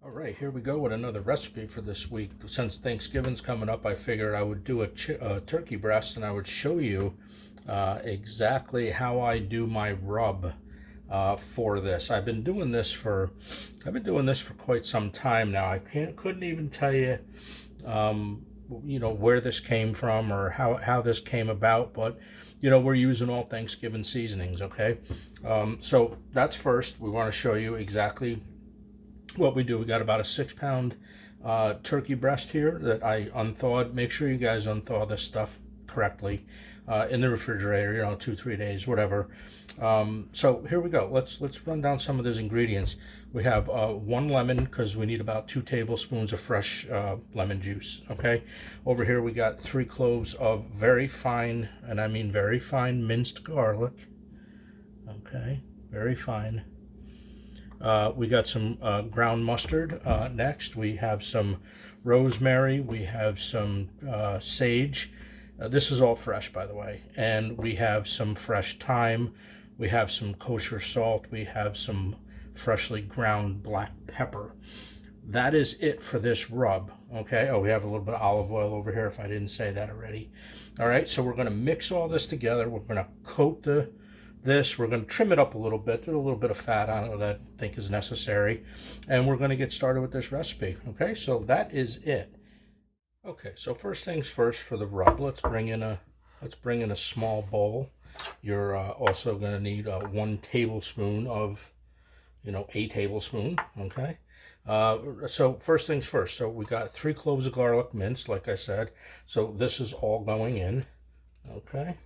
All right, here we go with another recipe for this week. Since Thanksgiving's coming up, I figured I would do a turkey breast, and I would show you exactly how I do my rub for this. I've been doing this for quite some time now. I couldn't even tell you, where this came from or how this came about, but we're using all Thanksgiving seasonings. Okay, so that's first. We want to show you exactly what we do. We got about a 6-pound turkey breast here that I unthawed. Make sure you guys unthaw this stuff correctly in the refrigerator, 2-3 days, whatever. So here we go. Let's run down some of those ingredients. We have 1 lemon, because we need about 2 tablespoons of fresh lemon juice. Okay, over here we got 3 cloves of very fine, and I mean very fine, minced garlic. Okay, very fine. We got some ground mustard. Next, we have some rosemary. We have some sage. This is all fresh, by the way. And we have some fresh thyme. We have some kosher salt. We have some freshly ground black pepper. That is it for this rub. Okay. Oh, we have a little bit of olive oil over here, if I didn't say that already. All right. So we're going to mix all this together. We're going to coat this. We're going to trim it up a little bit. There's a little bit of fat on it that I think is necessary, and we're going to get started with this recipe. Okay, so that is it. Okay, so first things first, for the rub, let's bring in a small bowl. You're also going to need 1 tablespoon of a tablespoon. Okay, so first things first. So we got 3 cloves of garlic minced, like I said. So this is all going in. Okay.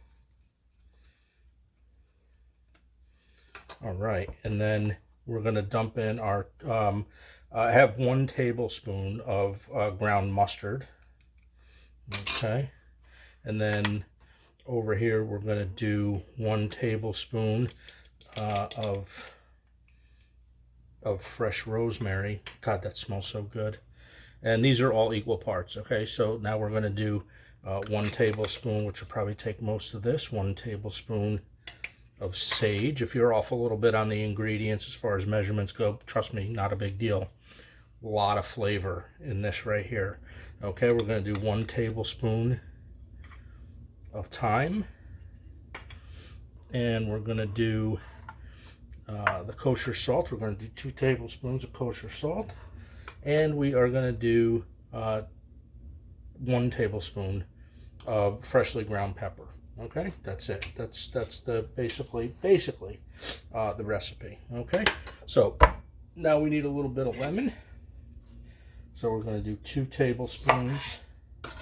All right, and then we're going to dump in our, I have 1 tablespoon of ground mustard. Okay, and then over here we're going to do 1 tablespoon of fresh rosemary. God, that smells so good. And these are all equal parts. Okay, so now we're going to do 1 tablespoon, which will probably take most of this, 1 tablespoon of sage. If you're off a little bit on the ingredients as far as measurements go, trust me, not a big deal. A lot of flavor in this right here. Okay, we're going to do 1 tablespoon of thyme, and we're going to do the kosher salt. We're going to do 2 tablespoons of kosher salt, and we are going to do 1 tablespoon of freshly ground pepper. Okay, that's it. That's the basically the recipe. Okay, so now we need a little bit of lemon. So we're going to do 2 tablespoons.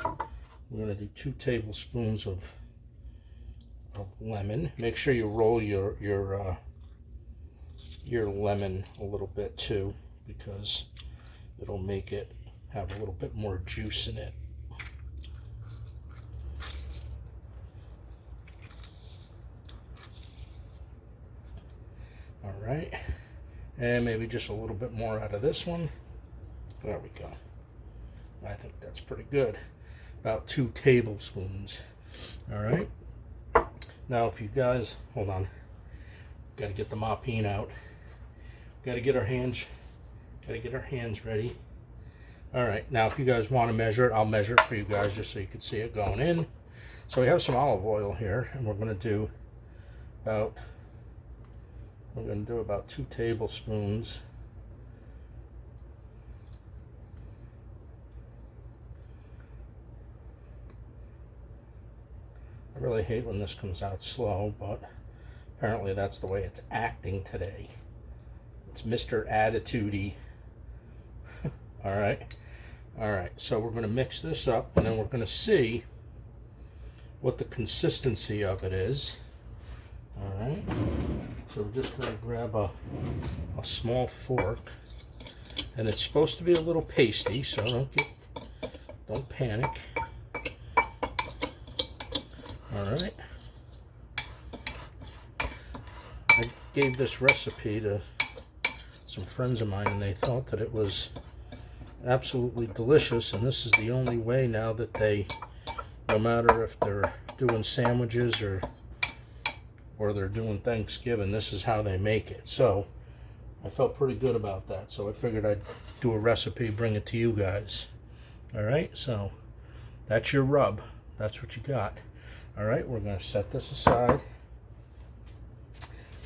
We're going to do 2 tablespoons of lemon. Make sure you roll your lemon a little bit too, because it'll make it have a little bit more juice in it. All right, and maybe just a little bit more out of this one. There we go. I think that's pretty good. About 2 tablespoons. All right. Now, if you guys, hold on, got to get the moppine out. Got to get our hands ready. All right. Now, if you guys want to measure it, I'll measure it for you guys just so you can see it going in. So we have some olive oil here, and we're going to do about 2 tablespoons. I really hate when this comes out slow, but apparently that's the way it's acting today. It's Mr. Attitude-y. All right, so we're going to mix this up, and then we're going to see what the consistency of it is. All right, so we're just going to grab a small fork, and it's supposed to be a little pasty, so don't panic. All right, I gave this recipe to some friends of mine, and they thought that it was absolutely delicious, and this is the only way now that they, no matter if they're doing sandwiches or they're doing Thanksgiving, this is how they make it. So I felt pretty good about that, so I figured I'd do a recipe, bring it to you guys. All right, so that's your rub. That's what you got. All right, we're going to set this aside.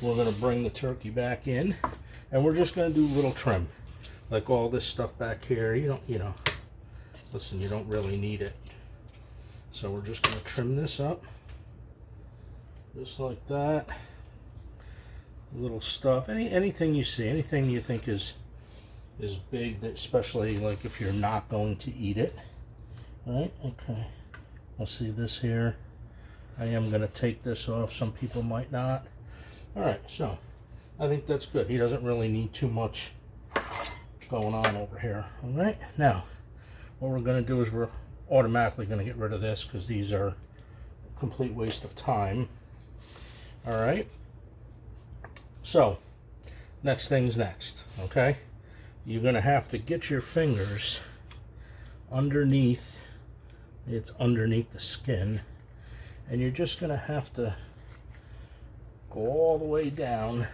We're going to bring the turkey back in, and we're just going to do a little trim. Like all this stuff back here, you know, listen, you don't really need it. So we're just going to trim this up, just like that. Little stuff, anything you see, anything you think is big, especially like if you're not going to eat it. All right, okay. I'll see this here. I am going to take this off. Some people might not. All right, so I think that's good. He doesn't really need too much going on over here. All right, now what we're going to do is we're automatically going to get rid of this because these are a complete waste of time. All right, so next thing's next. Okay, you're going to have to get your fingers underneath, it's underneath the skin, and you're just going to have to go all the way down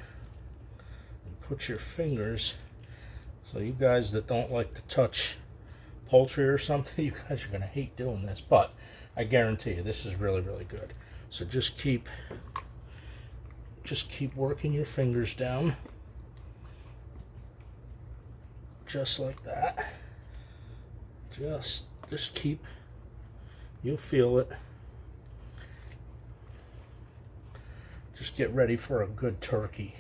and put your fingers. So you guys that don't like to touch poultry or something, you guys are going to hate doing this, but I guarantee you this is really, really good. So just keep working your fingers down, just like that. Just keep, you'll feel it. Just get ready for a good turkey,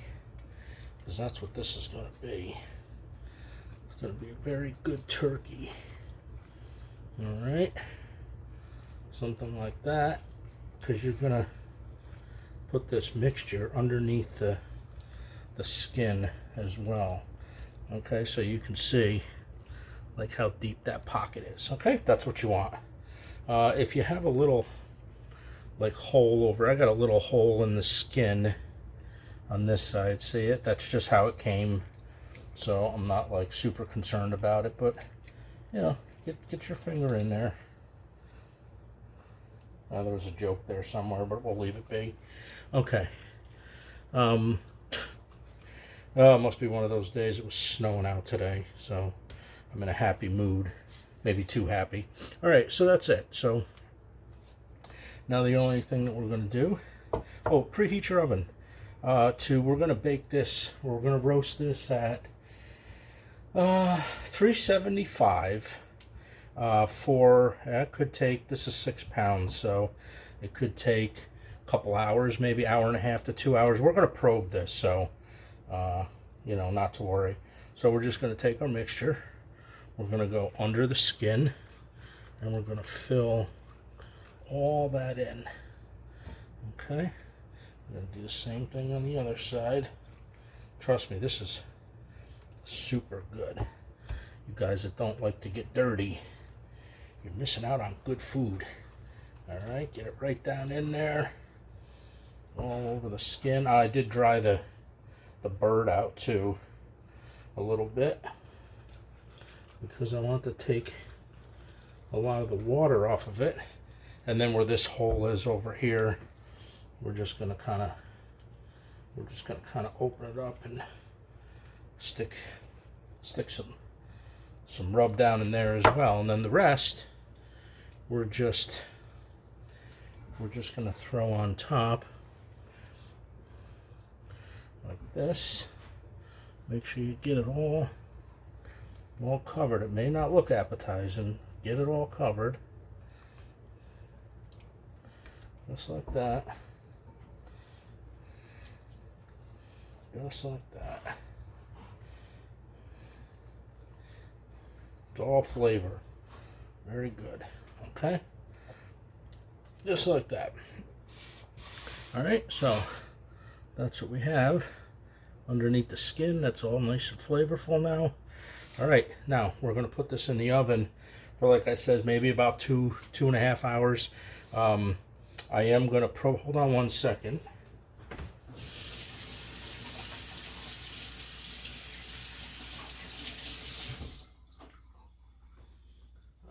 because that's what this is going to be. It's going to be a very good turkey. All right, something like that, because you're going to put this mixture underneath the skin as well. Okay, so you can see like how deep that pocket is. Okay, that's what you want. If you have a little like hole over, I got a little hole in the skin on this side, see it? That's just how it came, so I'm not like super concerned about it, but you know, get your finger in there. There was a joke there somewhere, but we'll leave it be. Okay. It must be one of those days. It was snowing out today, so I'm in a happy mood. Maybe too happy. All right, so that's it. So now the only thing that we're going to do, preheat your oven. We're going to bake this, we're going to roast this at 375 it could take, this is 6 pounds, so it could take a couple hours, maybe hour and a half to 2 hours. We're going to probe this, so you know, not to worry. So we're just going to take our mixture, we're going to go under the skin, and we're going to fill all that in. Okay, we're going to do the same thing on the other side. Trust me, this is super good. You guys that don't like to get dirty, you're missing out on good food. All right, get it right down in there, all over the skin. I did dry the bird out too a little bit, because I want to take a lot of the water off of it. And then where this hole is over here, we're just gonna kind of open it up and stick some rub down in there as well. And then the rest we're just gonna throw on top like this. Make sure you get it all covered. It may not look appetizing. Get it all covered. Just like that. Just like that. It's all flavor. Very good. Okay? Just like that. Alright, so that's what we have underneath the skin. That's all nice and flavorful now. Alright, now we're going to put this in the oven for, like I said, maybe about 2.5 hours. I am going to hold on one second.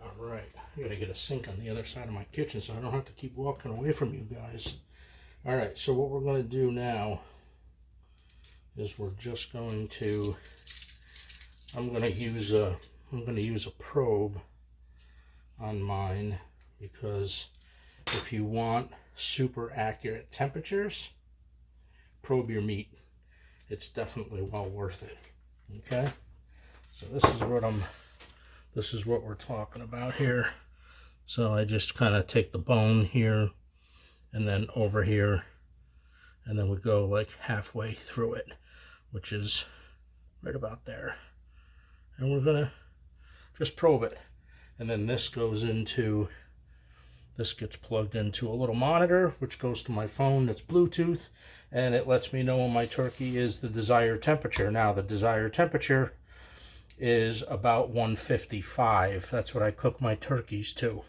Alright, I gotta get a sink on the other side of my kitchen so I don't have to keep walking away from you guys. Alright, so what we're going to do now is we're just going to, I'm going to use a probe on mine, because if you want super accurate temperatures, probe your meat. It's definitely well worth it. Okay, so this is what we're talking about here. So I just kind of take the bone here and then over here, and then we go like halfway through it, which is right about there. And we're gonna just probe it. And then this gets plugged into a little monitor, which goes to my phone that's Bluetooth, and it lets me know when my turkey is the desired temperature. Now, the desired temperature is about 155. That's what I cook my turkeys to.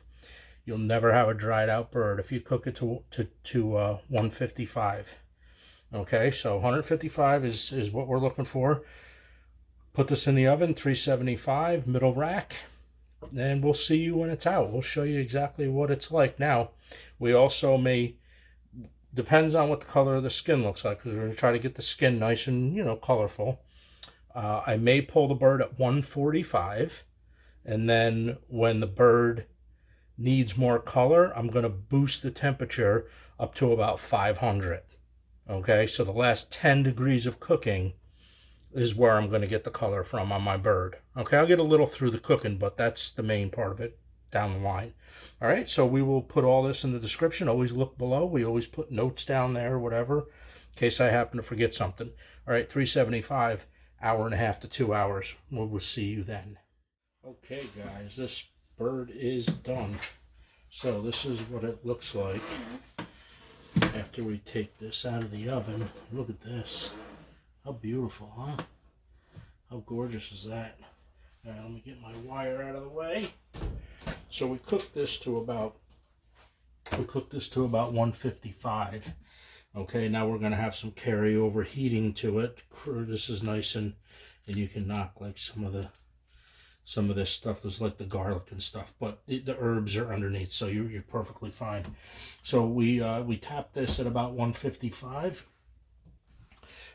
You'll never have a dried out bird if you cook it to 155. Okay, so 155 is what we're looking for. Put this in the oven, 375, middle rack, and we'll see you when it's out. We'll show you exactly what it's like. Now, we also may, depends on what the color of the skin looks like, because we're going to try to get the skin nice and, you know, colorful. I may pull the bird at 145, and then when the bird needs more color, I'm going to boost the temperature up to about 500. Okay, so the last 10 degrees of cooking is where I'm going to get the color from on my bird. Okay, I'll get a little through the cooking, but that's the main part of it down the line. All right, so we will put all this in the description. Always look below. We always put notes down there or whatever, in case I happen to forget something. All right, 375, hour and a half to 2 hours. We'll see you then. Okay, guys, this bird is done. So this is what it looks like after we take this out of the oven. Look at this. How beautiful, huh? How gorgeous is that? All right, let me get my wire out of the way. So we cooked this to about 155. Okay, now we're gonna have some carryover heating to it. This is nice, and you can knock like some of this stuff. There's like the garlic and stuff, but the herbs are underneath, so you're perfectly fine. So we tapped this at about 155.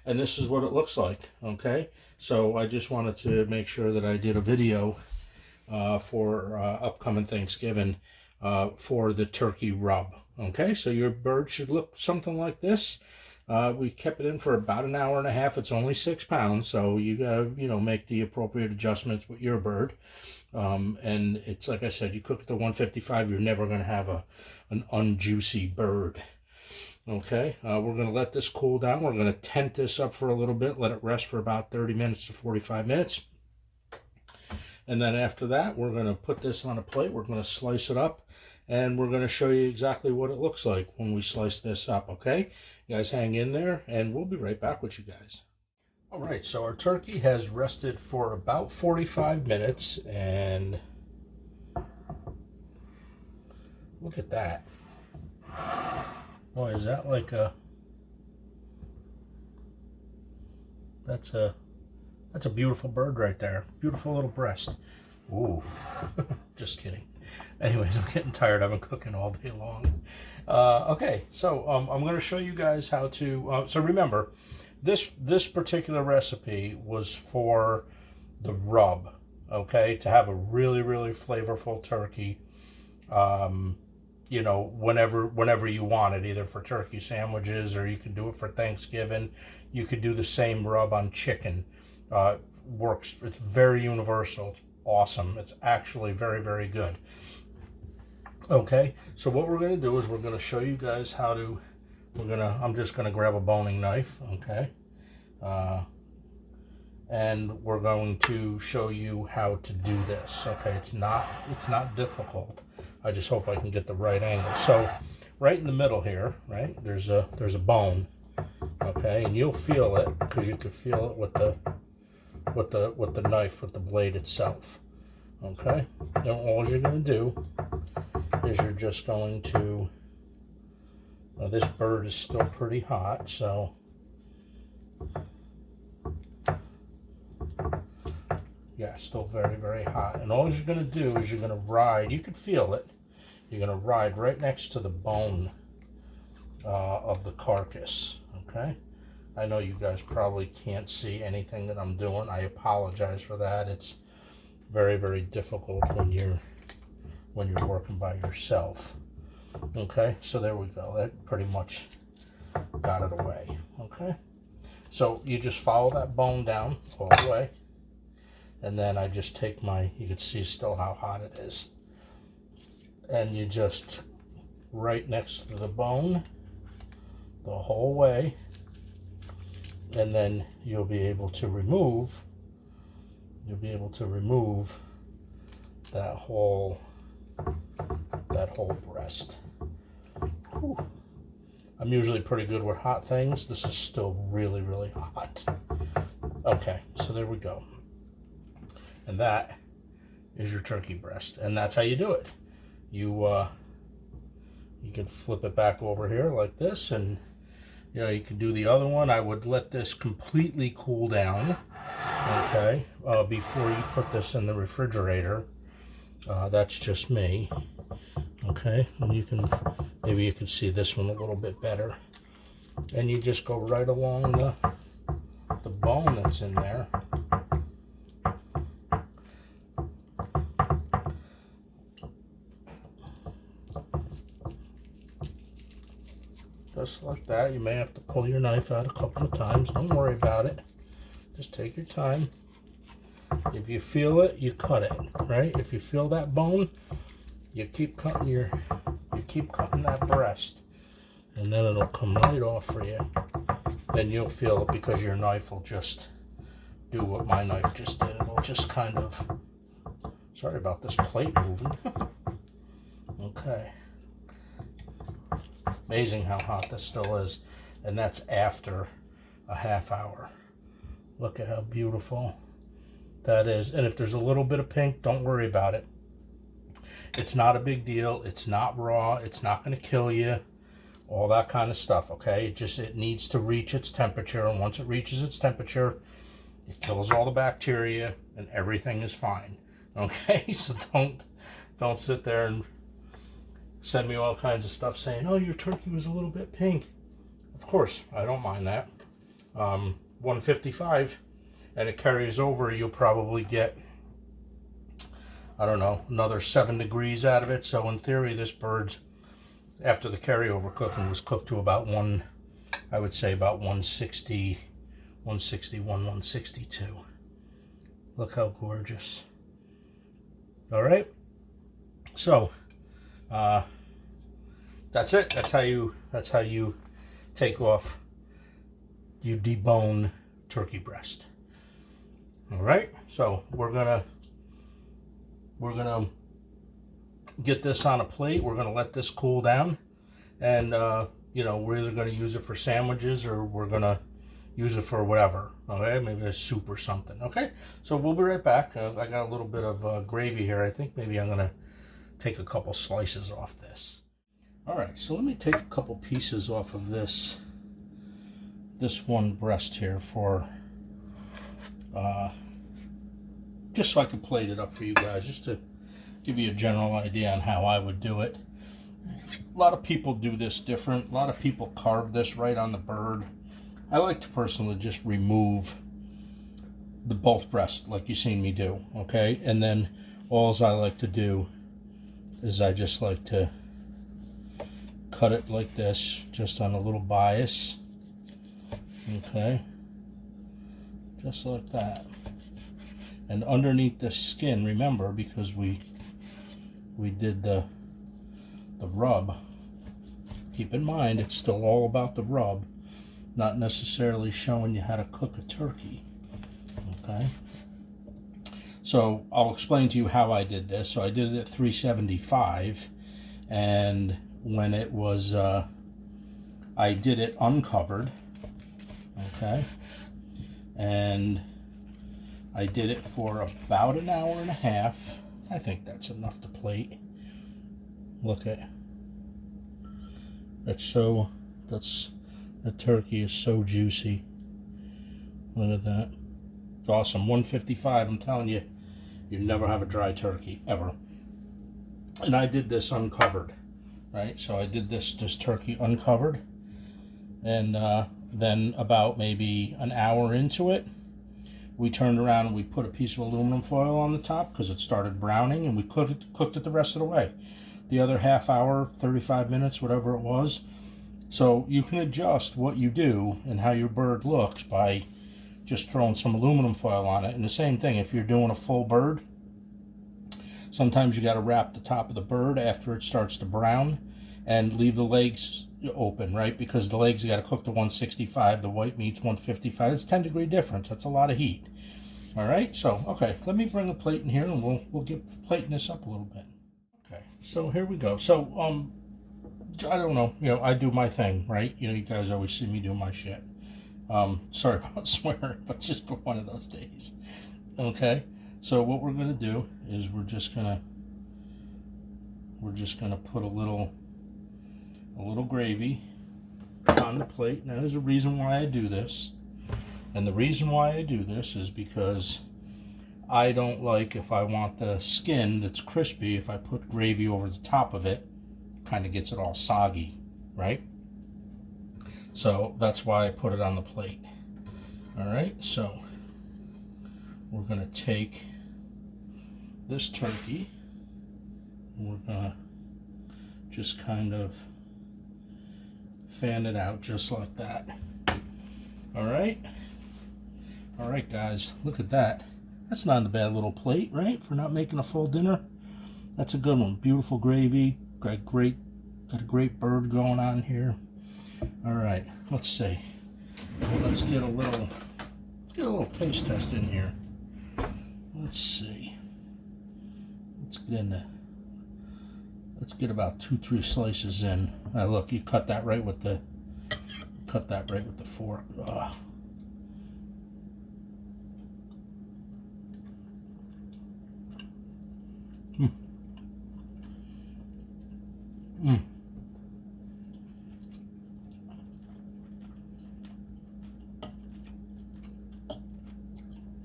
And this is what it looks like, okay? So I just wanted to make sure that I did a video for upcoming Thanksgiving for the turkey rub, okay? So your bird should look something like this. We kept it in for about an hour and a half. It's only 6 pounds, so you gotta, you know, make the appropriate adjustments with your bird. And it's like I said, you cook it to 155, you're never gonna have an unjuicy bird. Okay, we're going to let this cool down. We're going to tent this up for a little bit, let it rest for about 30 minutes to 45 minutes. And then after that, we're going to put this on a plate. We're going to slice it up, and we're going to show you exactly what it looks like when we slice this up, okay? You guys hang in there, and we'll be right back with you guys. All right, so our turkey has rested for about 45 minutes, and look at that. Boy, is that like a, that's a beautiful bird right there. Beautiful little breast. Ooh, just kidding. Anyways, I'm getting tired. I've been cooking all day long. Okay, so I'm going to show you guys how to, so remember, this particular recipe was for the rub, okay, to have a really, really flavorful turkey. You know, whenever you want it, either for turkey sandwiches, or you could do it for Thanksgiving. You could do the same rub on chicken. Works. It's very universal. It's awesome. It's actually very, very good. Okay, so what we're going to do is we're going to show you guys how to, I'm just going to grab a boning knife, okay, and we're going to show you how to do this. Okay, it's not difficult. I just hope I can get the right angle. So right in the middle here, right, there's a bone, okay, and you'll feel it, because you could feel it with the knife, with the blade itself. Okay, now all you're going to do is you're just going to, this bird is still pretty hot, so yeah, still very, very hot. And all you're going to do is you're going to ride, you can feel it, you're going to ride right next to the bone of the carcass, okay? I know you guys probably can't see anything that I'm doing. I apologize for that. It's very, very difficult when you're working by yourself. Okay, so there we go. That pretty much got it away. Okay, so you just follow that bone down all the way, and then I just take my, you can see still how hot it is, and you just right next to the bone the whole way, and then you'll be able to remove that whole breast. Whew. I'm usually pretty good with hot things. This is still really, really hot. Okay, so there we go. And that is your turkey breast, and that's how you do it. You can flip it back over here like this, and you know, you can do the other one. I would let this completely cool down, okay, before you put this in the refrigerator. That's just me, okay, and maybe you can see this one a little bit better. And you just go right along the bone that's in there. Just like that. You may have to pull your knife out a couple of times. Don't worry about it. Just take your time. If you feel it, you cut it, right? If you feel that bone, you keep cutting that breast, and then it'll come right off for you. Then you'll feel it because your knife will just do what my knife just did. It'll just kind of, sorry about this plate moving. Okay. Amazing how hot this still is, and that's after a half hour. Look at how beautiful that is. And if there's a little bit of pink, don't worry about it. It's not a big deal. It's not raw. It's not going to kill you. All that kind of stuff, okay? It needs to reach its temperature, and once it reaches its temperature, it kills all the bacteria, and everything is fine, okay? So don't sit there and send me all kinds of stuff saying, oh, your turkey was a little bit pink. Of course, I don't mind that. 155, and it carries over, you'll probably get, I don't know, another 7 degrees out of it. So in theory, this bird's, after the carryover cooking, was cooked to about I would say about 160, 161, 162. Look how gorgeous. All right. So, that's it. That's how you take off, you debone turkey breast. All right. So we're gonna get this on a plate. We're gonna let this cool down, and you know, we're either gonna use it for sandwiches or we're gonna use it for whatever. Okay, maybe a soup or something. Okay. So we'll be right back. I got a little bit of gravy here. I think maybe I'm gonna take a couple slices off this. All right, so let me take a couple pieces off of this one breast here for just so I can plate it up for you guys, just to give you a general idea on how I would do it. A lot of people do this different. A lot of people carve this right on the bird. I like to personally just remove both breasts like you've seen me do, okay? And then all I like to do is I just like to cut it like this, just on a little bias, okay, just like that. And underneath the skin, remember, because we did the rub, keep in mind it's still all about the rub, not necessarily showing you how to cook a turkey, okay? So I'll explain to you how I did this. So I did it at 375, and when it was, I did it uncovered, okay, and I did it for about an hour and a half. I think that's enough to plate. Look at, the turkey is so juicy. Look at that. It's awesome. 155, I'm telling you, you never have a dry turkey, ever. And I did this uncovered, right? So I did this turkey uncovered, and Then about maybe an hour into it, we turned around and we put a piece of aluminum foil on the top because it started browning, and we cooked it the rest of the way. The other half hour, 35 minutes, whatever it was. So you can adjust what you do and how your bird looks by just throwing some aluminum foil on it. And the same thing, if you're doing a full bird, sometimes you got to wrap the top of the bird after it starts to brown and leave the legs open, right? Because the legs got to cook to 165, the white meat's 155. It's 10-degree difference. That's a lot of heat. All right, so okay, let me bring a plate in here and we'll get plating this up a little bit. Okay, so here we go. So I don't know, I do my thing, right? You guys always see me do my shit. Sorry about swearing, but just for one of those days. Okay, so what we're gonna do is we're just gonna put a little gravy on the plate. Now there's a reason why I do this, and the reason why I do this is because I don't like, if I want the skin that's crispy, if I put gravy over the top of it, kind of gets it all soggy, right? So that's why I put it on the plate. All right, so we're gonna take this turkey and we're gonna just kind of fan it out just like that. All right, guys, look at that. That's not a bad little plate, right? For not making a full dinner. That's a good one. Beautiful gravy. Got a great bird going on here. All right, let's see. Let's get a little taste test in here. Let's see. Let's get about 2-3 slices in. Now look, you cut that right with the fork. Ugh.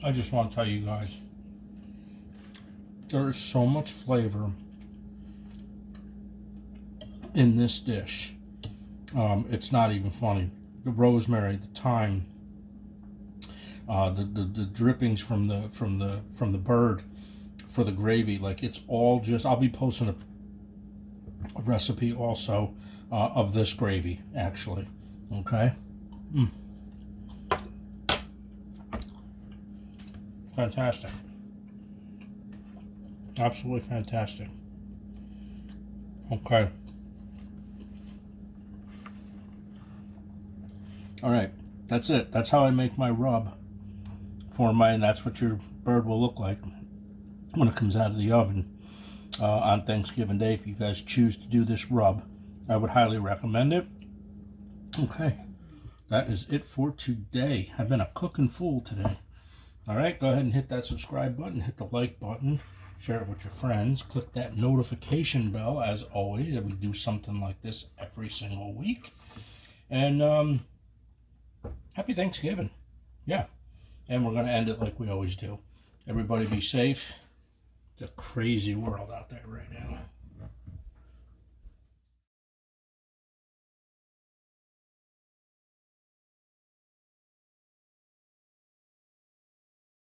I just want to tell you guys, there is so much flavor in this dish. It's not even funny. The rosemary, the thyme, the drippings from the bird for the gravy, like it's all just. I'll be posting a recipe also of this gravy, actually. Okay. Fantastic. Absolutely fantastic. Okay. All right. That's it. That's how I make my rub and that's what your bird will look like when it comes out of the oven on Thanksgiving Day. If you guys choose to do this rub, I would highly recommend it. Okay. That is it for today. I've been a cooking fool today. All right, go ahead and hit that subscribe button, hit the like button, share it with your friends, click that notification bell, as always, that we do something like this every single week. And happy Thanksgiving. Yeah, and we're going to end it like we always do. Everybody be safe. It's a crazy world out there right now.